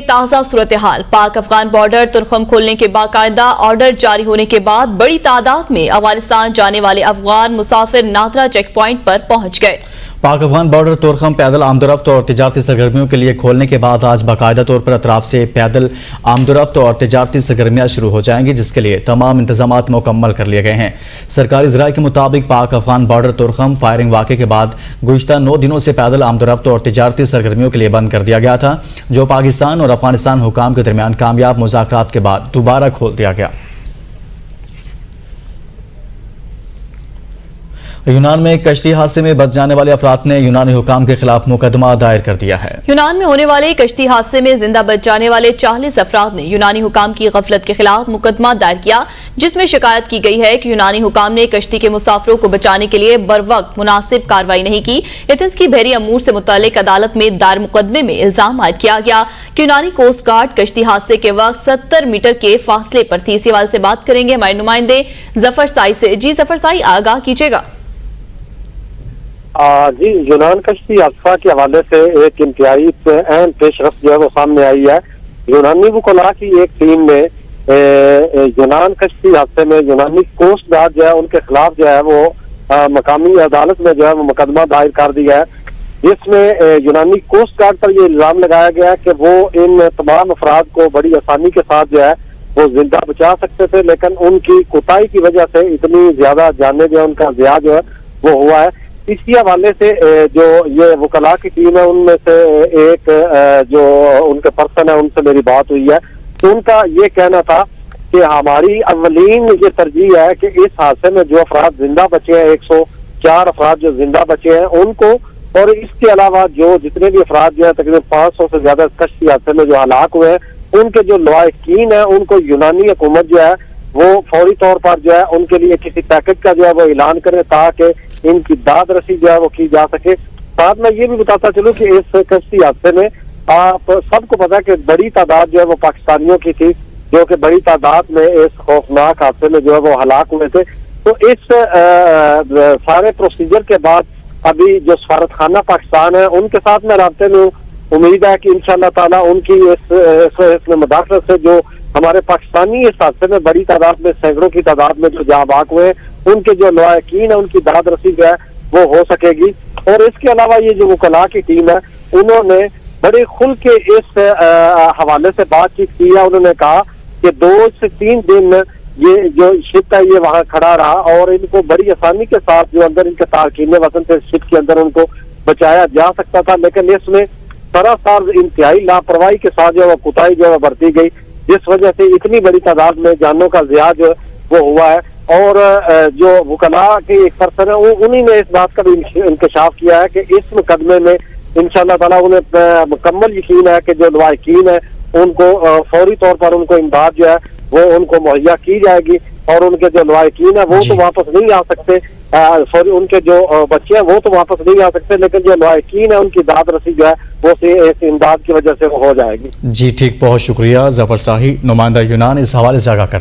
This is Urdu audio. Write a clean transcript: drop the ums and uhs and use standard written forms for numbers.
تازہ صورتحال پاک افغان بارڈر ترخم کھولنے کے باقاعدہ آرڈر جاری ہونے کے بعد بڑی تعداد میں افغانستان جانے والے افغان مسافر نادرا چیک پوائنٹ پر پہنچ گئے۔ پاک افغان بارڈر تورخم پیدل آمد و رفت اور تجارتی سرگرمیوں کے لیے کھولنے کے بعد آج باقاعدہ طور پر اطراف سے پیدل آمد و رفت اور تجارتی سرگرمیاں شروع ہو جائیں گی، جس کے لیے تمام انتظامات مکمل کر لیے گئے ہیں۔ سرکاری ذرائع کے مطابق پاک افغان بارڈر تورخم فائرنگ واقعے کے بعد گزشتہ 9 دنوں سے پیدل آمد و رفت اور تجارتی سرگرمیوں کے لیے بند کر دیا گیا تھا، جو پاکستان اور افغانستان حکام کے درمیان کامیاب مذاکرات کے بعد دوبارہ کھول دیا گیا۔ یونان میں کشتی حادثے میں بچ جانے والے افراد نے یونانی حکام کے خلاف مقدمہ دائر کر دیا ہے۔ یونان میں ہونے والے کشتی حادثے میں زندہ بچ جانے والے 40 افراد نے یونانی حکام کی غفلت کے خلاف مقدمہ دائر کیا، جس میں شکایت کی گئی ہے کہ یونانی حکام نے کشتی کے مسافروں کو بچانے کے لیے بروقت مناسب کارروائی نہیں کی۔ ایتھنز کی بحری امور سے متعلق عدالت میں دائر مقدمے میں الزام عائد کیا گیا کہ یونانی کوسٹ گارڈ کشتی حادثے کے وقت 70 میٹر کے فاصلے پر تھی۔ اس حوالے سے بات کریں گے ہمارے نمائندے ظفر سائی سے۔ جی ظفر سائی، آگاہ کیجیے گا۔ جی، یونان کشتی حادثہ کے حوالے سے ایک انتہائی اہم پیش رفت جو ہے وہ سامنے آئی ہے۔ یونانی وکلاء کی ایک ٹیم نے یونان کشتی حادثے میں یونانی کوسٹ گارڈ جو ہے ان کے خلاف جو ہے وہ مقامی عدالت میں جو ہے وہ مقدمہ دائر کر دیا ہے، جس میں یونانی کوسٹ گارڈ پر یہ الزام لگایا گیا کہ وہ ان تمام افراد کو بڑی آسانی کے ساتھ جو ہے وہ زندہ بچا سکتے تھے، لیکن ان کی کوتاہی کی وجہ سے اتنی زیادہ جانیں جو ہے ان کا ضیاع جو ہے وہ ہوا ہے۔ اسی حوالے سے جو یہ وکلاء کی ٹیم ہے ان میں سے ایک جو ان کے پرسن ہے ان سے میری بات ہوئی ہے، تو ان کا یہ کہنا تھا کہ ہماری اولین یہ ترجیح ہے کہ اس حادثے میں جو افراد زندہ بچے ہیں، 104 افراد جو زندہ بچے ہیں ان کو، اور اس کے علاوہ جو جتنے بھی افراد جو ہیں تقریباً 500 سے زیادہ کشتی حادثے میں جو ہلاک ہوئے ہیں، ان کے جو لواحقین ہیں ان کو یونانی حکومت جو ہے وہ فوری طور پر جو ہے ان کے لیے کسی پیکج کا جو ہے وہ اعلان کرے تاکہ ان کی داد رسی جو ہے وہ کی جا سکے۔ ساتھ میں یہ بھی بتاتا چلوں کہ اس کشتی حادثے میں آپ سب کو پتا کہ بڑی تعداد جو ہے وہ پاکستانیوں کی تھی، جو کہ بڑی تعداد میں اس خوفناک حادثے میں جو ہے وہ ہلاک ہوئے تھے۔ تو اس سارے پروسیجر کے بعد ابھی جو سفارت خانہ پاکستان ہے ان کے ساتھ میں رابطے میں ہوں، امید ہے کہ انشاءاللہ تعالیٰ ان کی اس میں مداخلت سے جو ہمارے پاکستانی اس حادثے میں بڑی تعداد میں سینکڑوں کی تعداد میں جو جاں بحق ہوئے ان کے جو لواحقین ہیں ان کی داد رسی جو ہے وہ ہو سکے گی۔ اور اس کے علاوہ یہ جو وکلاء کی ٹیم ہے انہوں نے بڑے کھل کے اس حوالے سے بات چیت کی ہے۔ انہوں نے کہا کہ 2 سے 3 دن یہ جو شپ ہے یہ وہاں کھڑا رہا اور ان کو بڑی آسانی کے ساتھ جو اندر ان کے تارکین وطن تھے شپ کے اندر ان کو بچایا جا سکتا تھا، لیکن اس میں سراسر انتہائی لاپرواہی کے ساتھ جو ہے کوتاہی جو ہے برتی گئی، جس وجہ سے اتنی بڑی تعداد میں جانوں کا ضیاع جو وہ ہوا ہے۔ اور جو وکلاء کے ایک پرسن ہے انہی نے اس بات کا بھی انکشاف کیا ہے کہ اس مقدمے میں انشاءاللہ تعالیٰ انہیں مکمل یقین ہے کہ جو لواحقین ہیں ان کو فوری طور پر ان کو امداد جو ہے وہ ان کو مہیا کی جائے گی، اور ان کے جو لواحقین ہیں وہ تو واپس نہیں آ سکتے، سوری ان کے جو بچے ہیں وہ تو واپس نہیں آ سکتے، لیکن جو لواحقین ہیں ان کی داد رسی جو ہے وہ اس امداد کی وجہ سے ہو جائے گی۔ جی ٹھیک، بہت شکریہ ظفر ساہی، نمائندہ یونان، اس حوالے سے آگاہ کر